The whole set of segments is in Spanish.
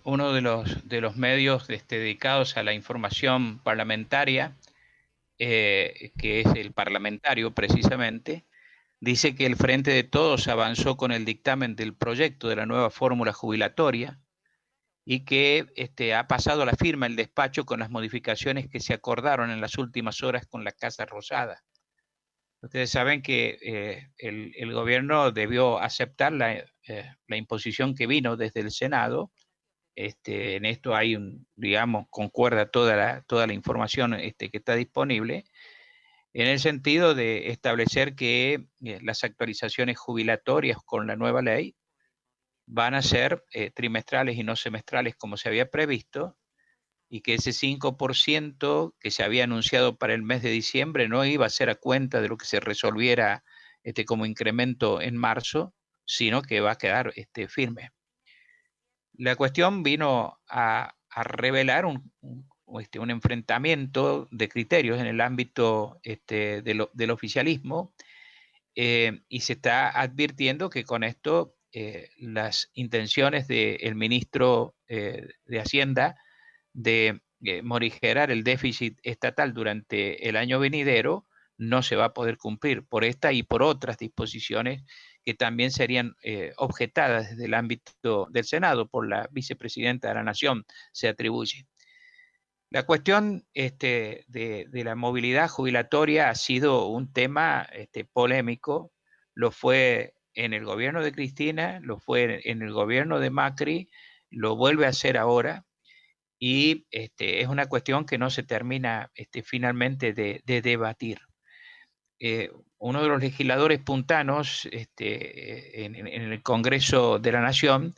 uno de los medios dedicados a la información parlamentaria, que es el parlamentario precisamente, dice que el Frente de Todos avanzó con el dictamen del proyecto de la nueva fórmula jubilatoria y que ha pasado a la firma el despacho con las modificaciones que se acordaron en las últimas horas con la Casa Rosada. Ustedes saben que el gobierno debió aceptar la imposición que vino desde el Senado. En esto hay digamos, concuerda toda la información que está disponible, en el sentido de establecer que las actualizaciones jubilatorias con la nueva ley van a ser trimestrales y no semestrales como se había previsto, y que ese 5% que se había anunciado para el mes de diciembre no iba a ser a cuenta de lo que se resolviera como incremento en marzo, sino que va a quedar firme. La cuestión vino a revelar un enfrentamiento de criterios en el ámbito del oficialismo, y se está advirtiendo que con esto las intenciones del ministro de Hacienda de morigerar el déficit estatal durante el año venidero no se va a poder cumplir por esta y por otras disposiciones que también serían objetadas desde el ámbito del Senado por la vicepresidenta de la Nación, se atribuye. La cuestión de la movilidad jubilatoria ha sido un tema polémico, lo fue en el gobierno de Cristina, lo fue en el gobierno de Macri, lo vuelve a hacer ahora, y es una cuestión que no se termina finalmente de debatir. Uno de los legisladores puntanos en el Congreso de la Nación,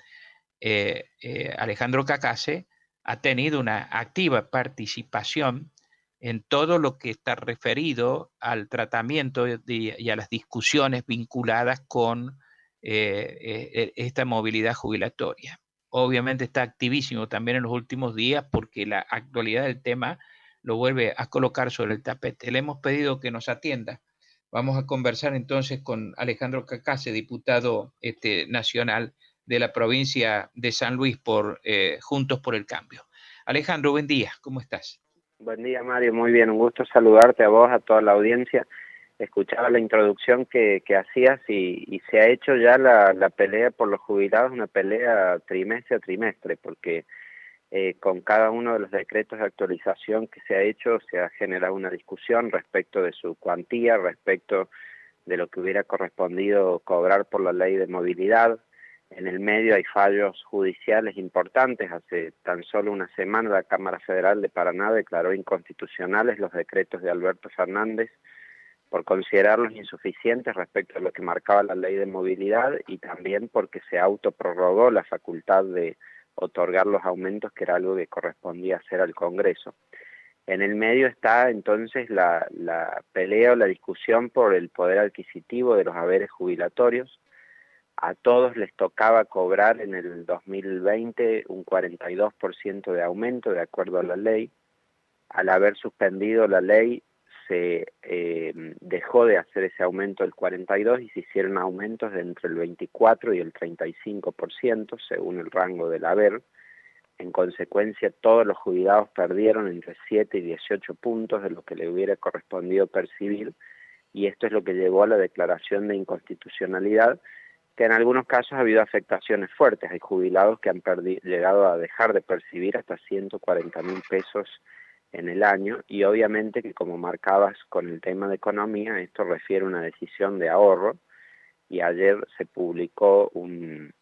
Alejandro Cacase, ha tenido una activa participación en todo lo que está referido al tratamiento y a las discusiones vinculadas con esta movilidad jubilatoria. Obviamente está activísimo también en los últimos días porque la actualidad del tema lo vuelve a colocar sobre el tapete. Le hemos pedido que nos atienda. Vamos a conversar entonces con Alejandro Cacase, diputado nacional de la provincia de San Luis por Juntos por el Cambio. Alejandro, buen día, ¿cómo estás? Buen día, Mario, muy bien, un gusto saludarte a vos, a toda la audiencia. Escuchaba la introducción que hacías y se ha hecho ya la pelea por los jubilados, una pelea trimestre a trimestre, porque con cada uno de los decretos de actualización que se ha hecho se ha generado una discusión respecto de su cuantía, respecto de lo que hubiera correspondido cobrar por la ley de movilidad. En el medio hay fallos judiciales importantes. Hace tan solo una semana la Cámara Federal de Paraná declaró inconstitucionales los decretos de Alberto Fernández por considerarlos insuficientes respecto a lo que marcaba la ley de movilidad y también porque se autoprorrogó la facultad de otorgar los aumentos, que era algo que correspondía hacer al Congreso. En el medio está entonces la pelea o la discusión por el poder adquisitivo de los haberes jubilatorios. A todos les tocaba cobrar en el 2020 un 42% de aumento de acuerdo a la ley. Al haber suspendido la ley se dejó de hacer ese aumento del 42% y se hicieron aumentos de entre el 24 y el 35% según el rango del haber. En consecuencia, todos los jubilados perdieron entre 7 y 18 puntos de lo que le hubiera correspondido percibir, y esto es lo que llevó a la declaración de inconstitucionalidad, que en algunos casos ha habido afectaciones fuertes. Hay jubilados que han llegado a dejar de percibir hasta 140.000 pesos en el año, y obviamente que, como marcabas con el tema de economía, esto refiere a una decisión de ahorro, y ayer se publicó un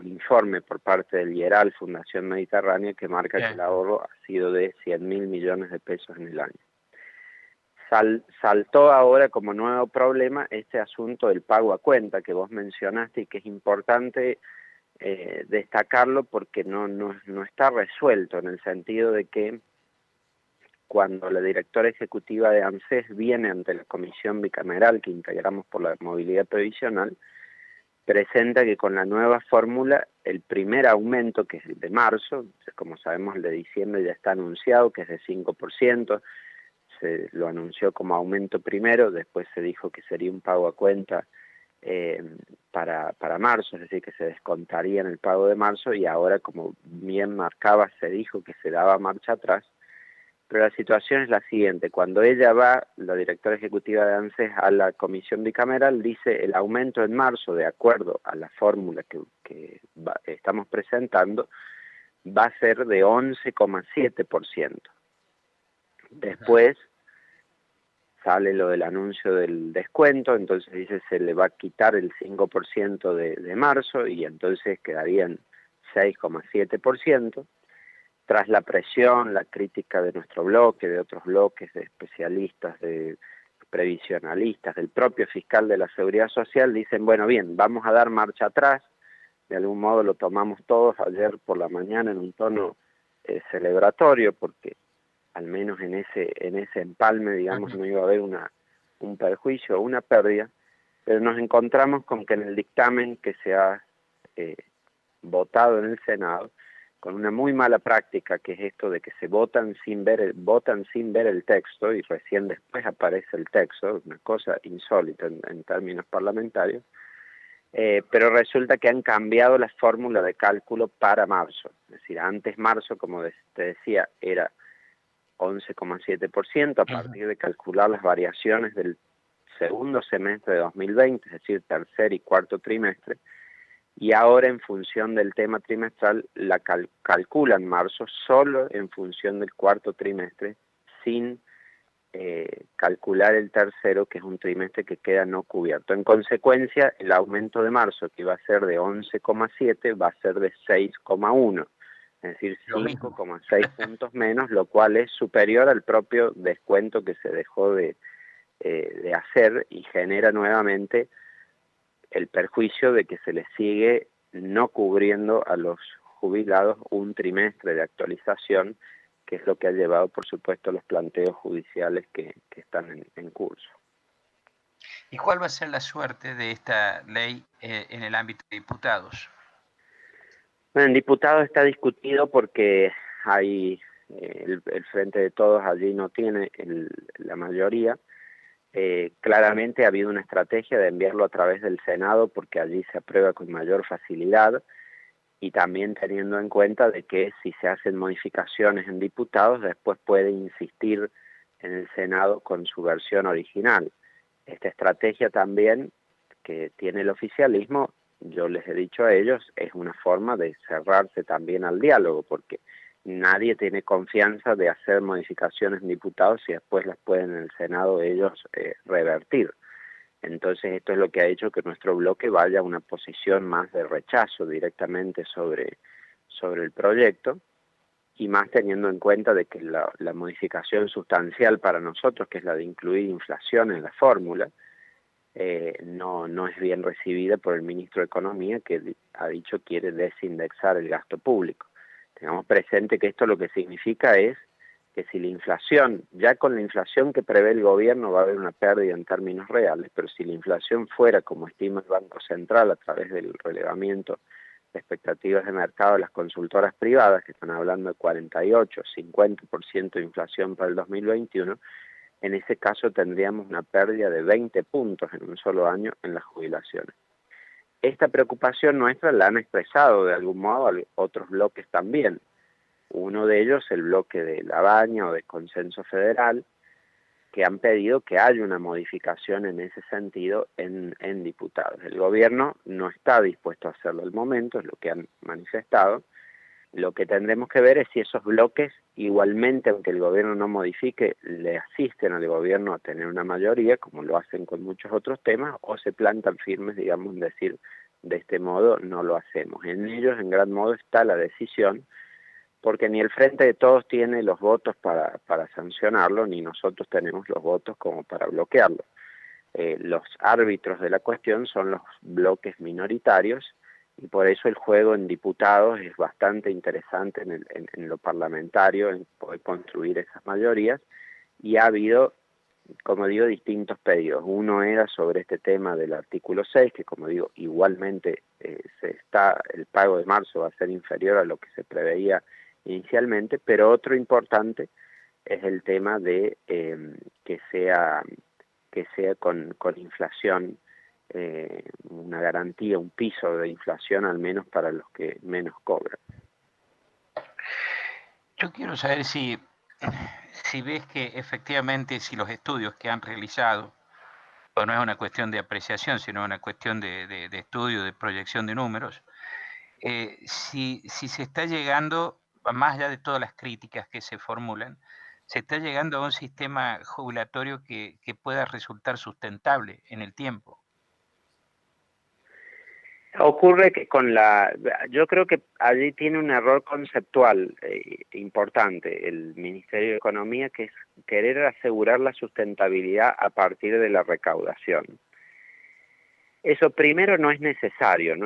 informe por parte del IERAL, Fundación Mediterránea, que marca que el ahorro ha sido de 100.000 millones de pesos en el año. Saltó ahora como nuevo problema este asunto del pago a cuenta que vos mencionaste y que es importante destacarlo porque no está resuelto, en el sentido de que cuando la directora ejecutiva de ANSES viene ante la comisión bicameral que integramos por la movilidad previsional, presenta que con la nueva fórmula el primer aumento, que es el de marzo, como sabemos el de diciembre ya está anunciado, que es de 5%, se lo anunció como aumento primero, después se dijo que sería un pago a cuenta eh, para marzo, es decir, que se descontaría en el pago de marzo, y ahora, como bien marcaba, se dijo que se daba marcha atrás. Pero la situación es la siguiente: cuando ella va, la directora ejecutiva de ANSES, a la comisión bicameral, dice el aumento en marzo, de acuerdo a la fórmula que estamos presentando, va a ser de 11,7%. Después sale lo del anuncio del descuento, entonces dice se le va a quitar el 5% de marzo, y entonces quedarían 6,7%. Tras la presión, la crítica de nuestro bloque, de otros bloques, de especialistas, de previsionalistas, del propio fiscal de la Seguridad Social, dicen, bueno, bien, vamos a dar marcha atrás. De algún modo lo tomamos todos ayer por la mañana en un tono celebratorio, porque al menos en ese empalme, digamos, no iba a haber un perjuicio o una pérdida, pero nos encontramos con que en el dictamen que se ha votado en el Senado, con una muy mala práctica, que es esto de que se votan sin ver el texto, y recién después aparece el texto, una cosa insólita en términos parlamentarios, pero resulta que han cambiado la fórmula de cálculo para marzo. Es decir, antes marzo, como te decía, era 11,7%, a partir de calcular las variaciones del segundo semestre de 2020, es decir, tercer y cuarto trimestre, y ahora, en función del tema trimestral, la calculan marzo solo en función del cuarto trimestre, sin calcular el tercero, que es un trimestre que queda no cubierto. En consecuencia, el aumento de marzo, que iba a ser de 11,7, va a ser de 6,1, es decir, 5,6 puntos menos, lo cual es superior al propio descuento que se dejó de hacer, y genera nuevamente el perjuicio de que se les sigue no cubriendo a los jubilados un trimestre de actualización, que es lo que ha llevado, por supuesto, a los planteos judiciales que están en curso. ¿Y cuál va a ser la suerte de esta ley en el ámbito de diputados? Bueno, en diputados está discutido porque hay el Frente de Todos allí no tiene la mayoría. Claramente ha habido una estrategia de enviarlo a través del Senado, porque allí se aprueba con mayor facilidad, y también teniendo en cuenta de que si se hacen modificaciones en diputados, después puede insistir en el Senado con su versión original. Esta estrategia también que tiene el oficialismo, yo les he dicho a ellos, es una forma de cerrarse también al diálogo, porque nadie tiene confianza de hacer modificaciones en diputados si después las pueden en el Senado ellos revertir. Entonces esto es lo que ha hecho que nuestro bloque vaya a una posición más de rechazo directamente sobre el proyecto, y más teniendo en cuenta de que la modificación sustancial para nosotros, que es la de incluir inflación en la fórmula, no es bien recibida por el ministro de Economía, que ha dicho quiere desindexar el gasto público. Tengamos presente que esto lo que significa es que si la inflación, ya con la inflación que prevé el gobierno va a haber una pérdida en términos reales, pero si la inflación fuera como estima el Banco Central a través del relevamiento de expectativas de mercado de las consultoras privadas, que están hablando de 48, 50% de inflación para el 2021, en ese caso tendríamos una pérdida de 20 puntos en un solo año en las jubilaciones. Esta preocupación nuestra la han expresado de algún modo otros bloques también. Uno de ellos, el bloque de La Baña o de Consenso Federal, que han pedido que haya una modificación en ese sentido en diputados. El gobierno no está dispuesto a hacerlo al momento, es lo que han manifestado. Lo que tendremos que ver es si esos bloques, igualmente, aunque el gobierno no modifique, le asisten al gobierno a tener una mayoría, como lo hacen con muchos otros temas, o se plantan firmes, digamos, en decir, de este modo no lo hacemos. En ellos, en gran modo, está la decisión, porque ni el Frente de Todos tiene los votos para sancionarlo, ni nosotros tenemos los votos como para bloquearlo. Los árbitros de la cuestión son los bloques minoritarios, y por eso el juego en diputados es bastante interesante en lo parlamentario, en poder construir esas mayorías, y ha habido, como digo, distintos pedidos. Uno era sobre este tema del artículo 6, que como digo, igualmente el pago de marzo va a ser inferior a lo que se preveía inicialmente, pero otro importante es el tema de que sea con inflación una garantía, un piso de inflación al menos para los que menos cobran. Yo quiero saber si ves que efectivamente, si los estudios que han realizado, pues no es una cuestión de apreciación, sino una cuestión de estudio, de proyección de números, si se está llegando, más allá de todas las críticas que se formulan, se está llegando a un sistema jubilatorio que pueda resultar sustentable en el tiempo. Ocurre que yo creo que allí tiene un error conceptual importante el Ministerio de Economía, que es querer asegurar la sustentabilidad a partir de la recaudación. Eso primero no es necesario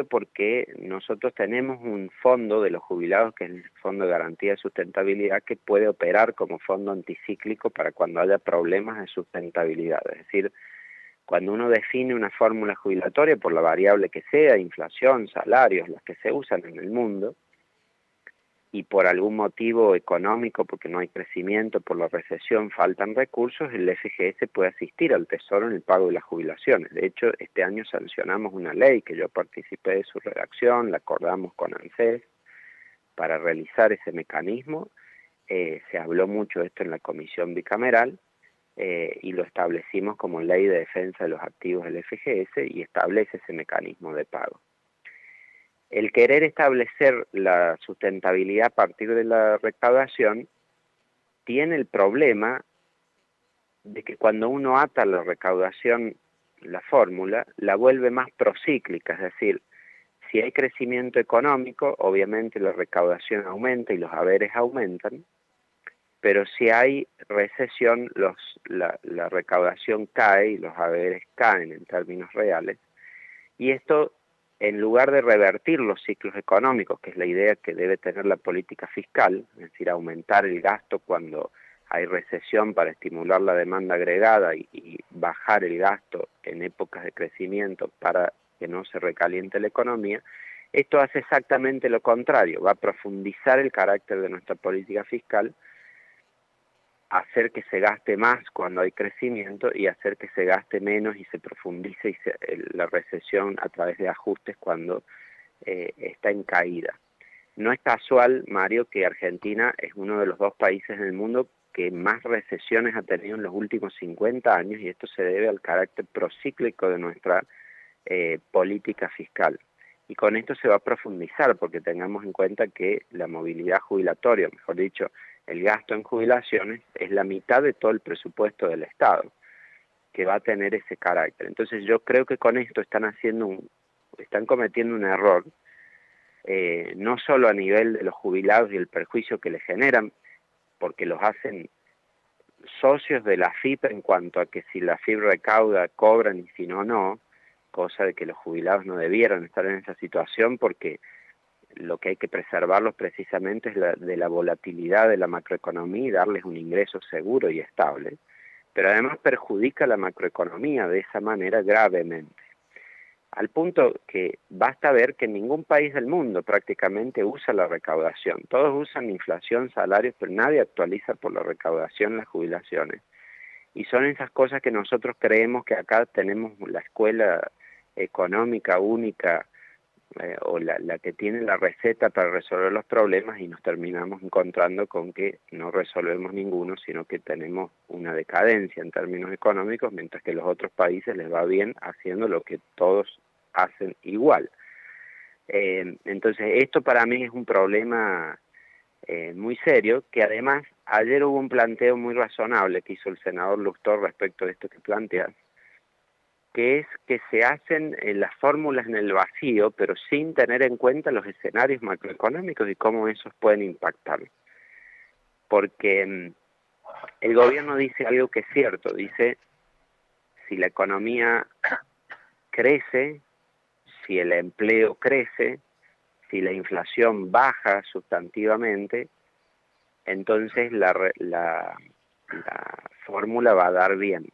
porque nosotros tenemos un fondo de los jubilados, que es el Fondo de Garantía de Sustentabilidad, que puede operar como fondo anticíclico para cuando haya problemas de sustentabilidad. Es decir, cuando uno define una fórmula jubilatoria por la variable que sea, inflación, salarios, las que se usan en el mundo, y por algún motivo económico, porque no hay crecimiento, por la recesión, faltan recursos, el FGS puede asistir al Tesoro en el pago de las jubilaciones. De hecho, este año sancionamos una ley que yo participé de su redacción, la acordamos con ANSES para realizar ese mecanismo. Se habló mucho de esto en la comisión bicameral, y lo establecimos como ley de defensa de los activos del FGS y establece ese mecanismo de pago. El querer establecer la sustentabilidad a partir de la recaudación tiene el problema de que cuando uno ata la recaudación, la fórmula, la vuelve más procíclica, es decir, si hay crecimiento económico, obviamente la recaudación aumenta y los haberes aumentan, pero si hay recesión, la recaudación cae y los haberes caen en términos reales. Y esto, en lugar de revertir los ciclos económicos, que es la idea que debe tener la política fiscal, es decir, aumentar el gasto cuando hay recesión para estimular la demanda agregada y bajar el gasto en épocas de crecimiento para que no se recaliente la economía, esto hace exactamente lo contrario, va a profundizar el carácter de nuestra política fiscal, hacer que se gaste más cuando hay crecimiento y hacer que se gaste menos y se profundice la recesión a través de ajustes cuando está en caída. No es casual, Mario, que Argentina es uno de los 2 países en el mundo que más recesiones ha tenido en los últimos 50 años, y esto se debe al carácter procíclico de nuestra política fiscal. Y con esto se va a profundizar, porque tengamos en cuenta que la movilidad jubilatoria, mejor dicho, el gasto en jubilaciones, es la mitad de todo el presupuesto del Estado, que va a tener ese carácter. Entonces yo creo que con esto están cometiendo un error, no solo a nivel de los jubilados y el perjuicio que les generan, porque los hacen socios de la AFIP en cuanto a que si la AFIP recauda, cobran, y si no, no, cosa de que los jubilados no debieran estar en esa situación, porque lo que hay que preservarlos precisamente es de la volatilidad de la macroeconomía y darles un ingreso seguro y estable, pero además perjudica la macroeconomía de esa manera gravemente, al punto que basta ver que ningún país del mundo prácticamente usa la recaudación. Todos usan inflación, salarios, pero nadie actualiza por la recaudación las jubilaciones. Y son esas cosas que nosotros creemos que acá tenemos la escuela económica única, o la que tiene la receta para resolver los problemas, y nos terminamos encontrando con que no resolvemos ninguno, sino que tenemos una decadencia en términos económicos, mientras que los otros países les va bien haciendo lo que todos hacen igual. Entonces esto para mí es un problema muy serio, que además ayer hubo un planteo muy razonable que hizo el senador Lustor respecto de esto que planteas, que es que se hacen las fórmulas en el vacío, pero sin tener en cuenta los escenarios macroeconómicos y cómo esos pueden impactar. Porque el gobierno dice algo que es cierto, dice, si la economía crece, si el empleo crece, si la inflación baja sustantivamente, entonces la fórmula va a dar bien.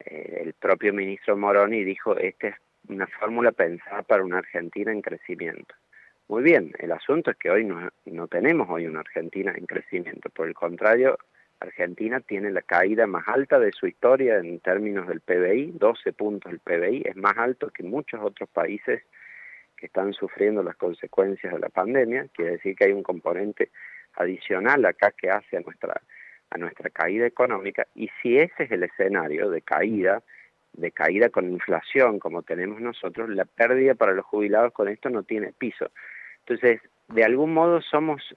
El propio ministro Moroni dijo, esta es una fórmula pensada para una Argentina en crecimiento. Muy bien, el asunto es que hoy no tenemos hoy una Argentina en crecimiento, por el contrario, Argentina tiene la caída más alta de su historia en términos del PBI, 12 puntos del PBI, es más alto que muchos otros países que están sufriendo las consecuencias de la pandemia. Quiere decir que hay un componente adicional acá que hace a nuestra caída económica, y si ese es el escenario de caída con inflación como tenemos nosotros, la pérdida para los jubilados con esto no tiene piso. Entonces, de algún modo somos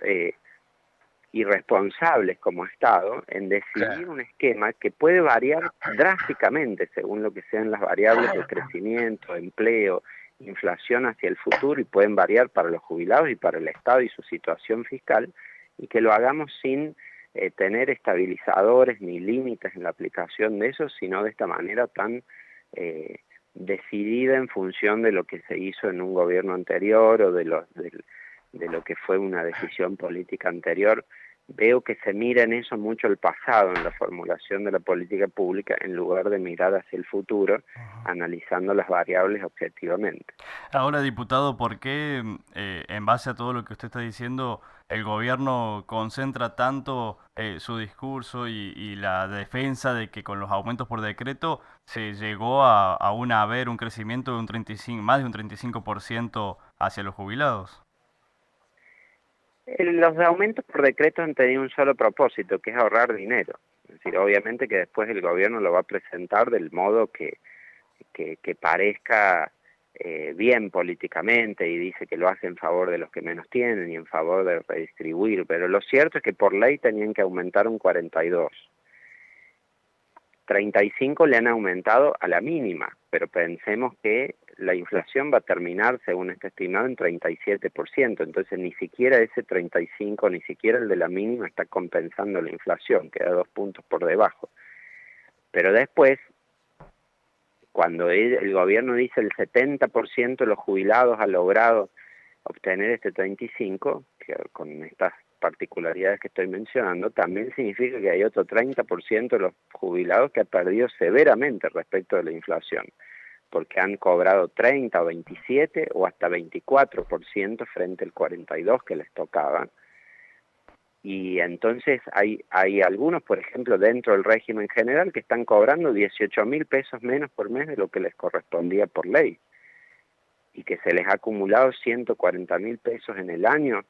irresponsables como Estado en decidir un esquema que puede variar drásticamente según lo que sean las variables de crecimiento, empleo, inflación hacia el futuro, y pueden variar para los jubilados y para el Estado y su situación fiscal, y que lo hagamos sin tener estabilizadores ni límites en la aplicación de eso, sino de esta manera tan decidida en función de lo que se hizo en un gobierno anterior o de lo que fue una decisión política anterior. Veo que se mira en eso mucho el pasado en la formulación de la política pública en lugar de mirar hacia el futuro, analizando las variables objetivamente. Ahora, diputado, ¿por qué, en base a todo lo que usted está diciendo, el gobierno concentra tanto su discurso y la defensa de que con los aumentos por decreto se llegó a haber un crecimiento de un 35, más de un 35% hacia los jubilados? Los aumentos por decreto han tenido un solo propósito, que es ahorrar dinero. Es decir, obviamente que después el gobierno lo va a presentar del modo que parezca bien políticamente, y dice que lo hace en favor de los que menos tienen y en favor de redistribuir, pero lo cierto es que por ley tenían que aumentar un 42. 35 le han aumentado a la mínima, pero pensemos que la inflación va a terminar, según está estimado, en 37%, entonces ni siquiera ese 35, ni siquiera el de la mínima está compensando la inflación, queda 2 puntos por debajo. Pero después, cuando el gobierno dice el 70% de los jubilados ha logrado obtener este 35, que con estas particularidades que estoy mencionando, también significa que hay otro 30% de los jubilados que ha perdido severamente respecto de la inflación, porque han cobrado 30 o 27 o hasta 24% frente al 42% que les tocaba. Y entonces hay algunos, por ejemplo, dentro del régimen general, que están cobrando 18.000 pesos menos por mes de lo que les correspondía por ley, y que se les ha acumulado 140.000 pesos en el año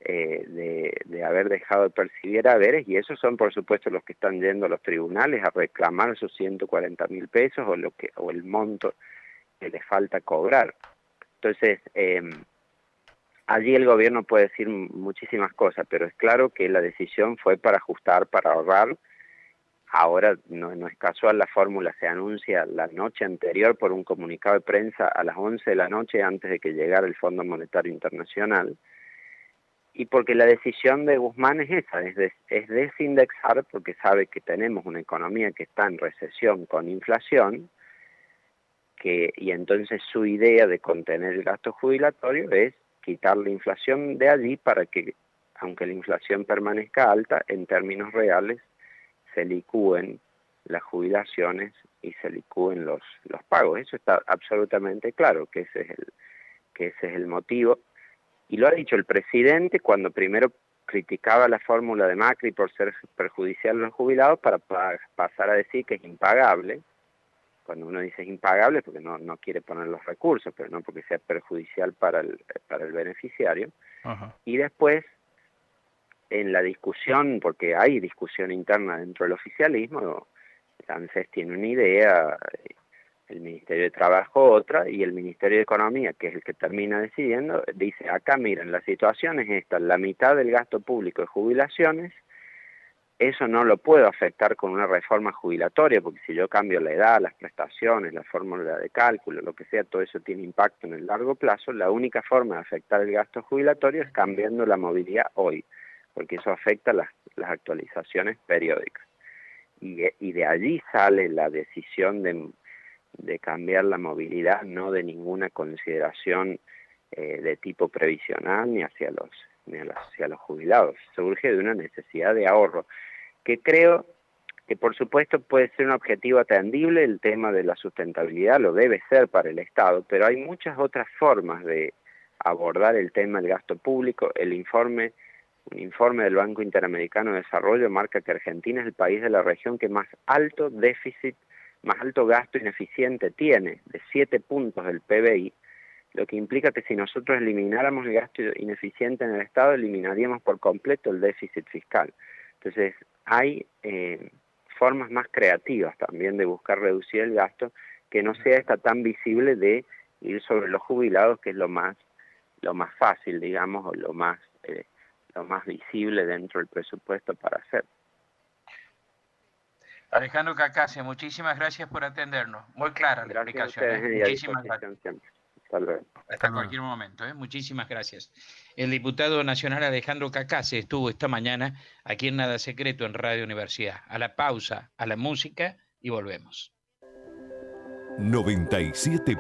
de haber dejado de percibir haberes, y esos son por supuesto los que están yendo a los tribunales a reclamar sus 140.000 pesos o el monto que les falta cobrar. Entonces, allí el gobierno puede decir muchísimas cosas, pero es claro que la decisión fue para ajustar, para ahorrar. Ahora no es casual, la fórmula se anuncia la noche anterior por un comunicado de prensa a las 11 de la noche antes de que llegara el Fondo Monetario Internacional, y porque la decisión de Guzmán es esa, es desindexar, porque sabe que tenemos una economía que está en recesión con inflación, y entonces su idea de contener el gasto jubilatorio es quitar la inflación de allí para que, aunque la inflación permanezca alta, en términos reales se licúen las jubilaciones y se licúen los pagos. Eso está absolutamente claro, que ese es el motivo. Y lo ha dicho el presidente cuando primero criticaba la fórmula de Macri por ser perjudicial a los jubilados, para pasar a decir que es impagable. Cuando uno dice es impagable porque no quiere poner los recursos, pero no porque sea perjudicial para el beneficiario. Ajá. Y después, en la discusión, porque hay discusión interna dentro del oficialismo, ANSES tiene una idea, el Ministerio de Trabajo otra, y el Ministerio de Economía, que es el que termina decidiendo, dice, acá miren, la situación es esta, la mitad del gasto público de jubilaciones, eso no lo puedo afectar con una reforma jubilatoria, porque si yo cambio la edad, las prestaciones, la fórmula de cálculo, lo que sea, todo eso tiene impacto en el largo plazo. La única forma de afectar el gasto jubilatorio es cambiando la movilidad hoy, porque eso afecta las actualizaciones periódicas. Y de allí sale la decisión de cambiar la movilidad, no de ninguna consideración de tipo previsional ni hacia los jubilados. Surge de una necesidad de ahorro, que creo que por supuesto puede ser un objetivo atendible. El tema de la sustentabilidad lo debe ser para el Estado, pero hay muchas otras formas de abordar el tema del gasto público. El informe Un informe del Banco Interamericano de Desarrollo marca que Argentina es el país de la región que más alto déficit, más alto gasto ineficiente tiene, de 7 puntos del PBI, lo que implica que si nosotros elimináramos el gasto ineficiente en el Estado, eliminaríamos por completo el déficit fiscal. Entonces, hay formas más creativas también de buscar reducir el gasto, que no sea esta tan visible de ir sobre los jubilados, que es lo más fácil, digamos, o lo más visible dentro del presupuesto para hacer. Alejandro Cacase, muchísimas gracias por atendernos. Muy clara la explicación. Muchísimas gracias. Hasta luego. Hasta cualquier momento. Muchísimas gracias. El diputado nacional Alejandro Cacase estuvo esta mañana aquí en Nada Secreto en Radio Universidad. A la pausa, a la música y volvemos. 97.